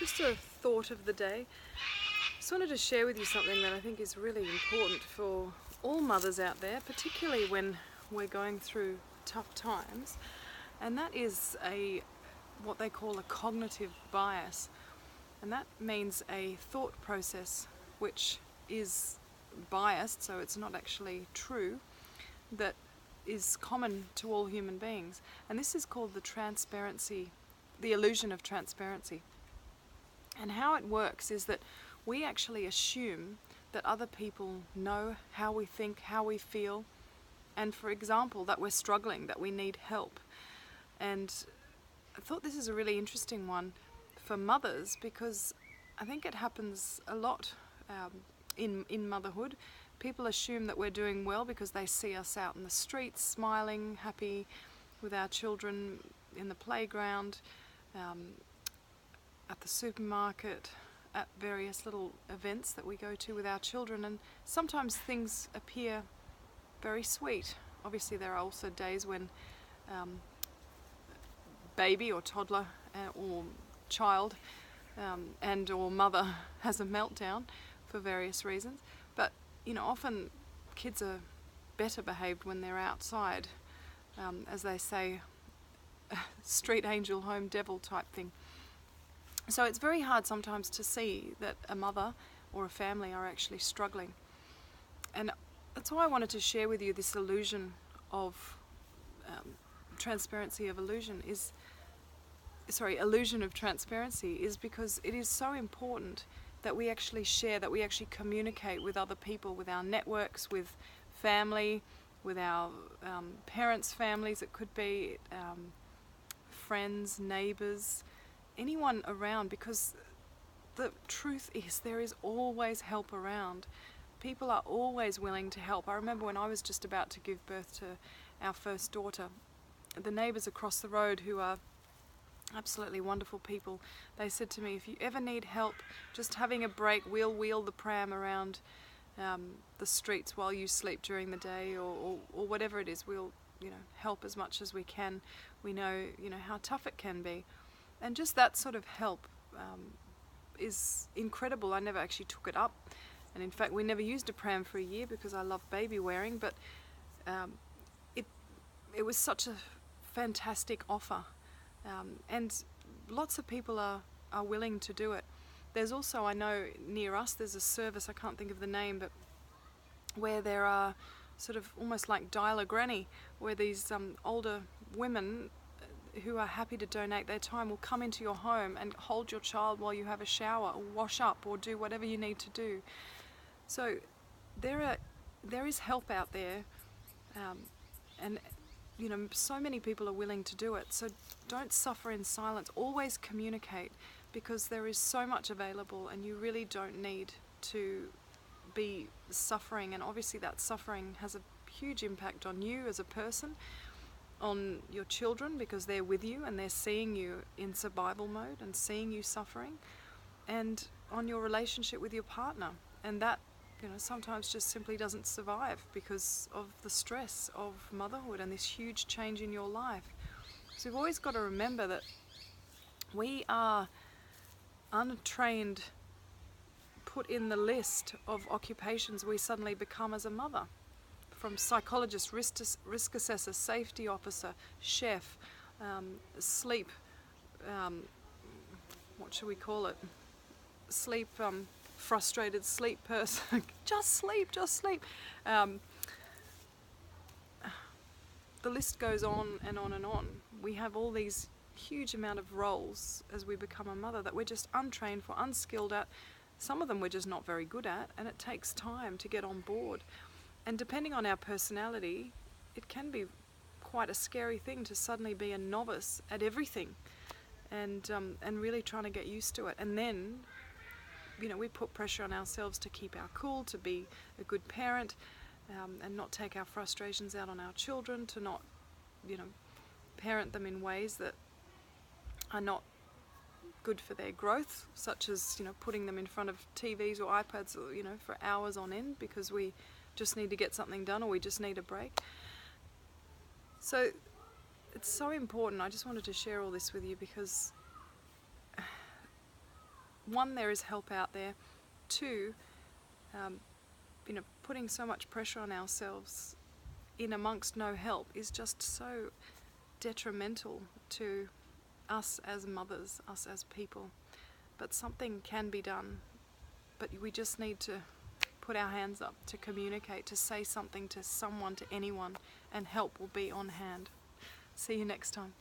Just a thought of the day. Just wanted to share with you something that I think is really important for all mothers out there, particularly when we're going through tough times, and that is what they call a cognitive bias. And that means a thought process which is biased, so it's not actually true, that is common to all human beings. And this is called the illusion of transparency. And how it works is that we actually assume that other people know how we think, how we feel, and for example, that we're struggling, that we need help. And I thought this is a really interesting one for mothers, because I think it happens a lot in motherhood. People assume that we're doing well because they see us out in the streets, smiling, happy with our children in the playground, at the supermarket, at various little events that we go to with our children, and sometimes things appear very sweet. Obviously there are also days when baby or toddler or child and or mother has a meltdown for various reasons, but often kids are better behaved when they're outside, as they say, street angel home devil type thing. So it's very hard sometimes to see that a mother or a family are actually struggling. And that's why I wanted to share with you this illusion of illusion of transparency, is because it is so important that we actually share, that we actually communicate with other people, with our networks, with family, with our parents' families, it could be friends, neighbours, anyone around, because the truth is there is always help around. People are always willing to help. I remember when I was just about to give birth to our first daughter, the neighbours across the road, who are absolutely wonderful people, they said to me, if you ever need help just having a break, we'll wheel the pram around the streets while you sleep during the day, or whatever it is, we'll help as much as we can. We know how tough it can be. And just that sort of help is incredible. I never actually took it up, and in fact we never used a pram for a year because I love baby wearing, but it was such a fantastic offer, and lots of people are willing to do it. There's also, I know near us, there's a service, I can't think of the name, but where there are sort of almost like Dial a Granny, where these older women who are happy to donate their time will come into your home and hold your child while you have a shower, or wash up, or do whatever you need to do. So there is help out there, and so many people are willing to do it. So don't suffer in silence. Always communicate, because there is so much available, and you really don't need to be suffering. And obviously that suffering has a huge impact on you as a person, on your children, because they're with you and they're seeing you in survival mode and seeing you suffering, and on your relationship with your partner. And that sometimes just simply doesn't survive because of the stress of motherhood and this huge change in your life. So we've always got to remember that we are untrained, put in the list of occupations we suddenly become as a mother. From psychologist, risk assessor, safety officer, chef, sleep, what should we call it? Sleep, frustrated sleep person. just sleep. The list goes on and on and on. We have all these huge amount of roles as we become a mother that we're just untrained for, unskilled at. Some of them we're just not very good at, and it takes time to get on board. And depending on our personality, it can be quite a scary thing to suddenly be a novice at everything, and really trying to get used to it. And then, we put pressure on ourselves to keep our cool, to be a good parent, and not take our frustrations out on our children, to not, parent them in ways that are not good for their growth, such as, putting them in front of TVs or iPads, for hours on end because we just need to get something done, or we just need a break. So it's so important. I just wanted to share all this with you because one, there is help out there. Two, putting so much pressure on ourselves in amongst no help is just so detrimental to us as mothers, us as people. But something can be done, but we just need to put our hands up, to communicate, to say something to someone, to anyone, and help will be on hand. See you next time.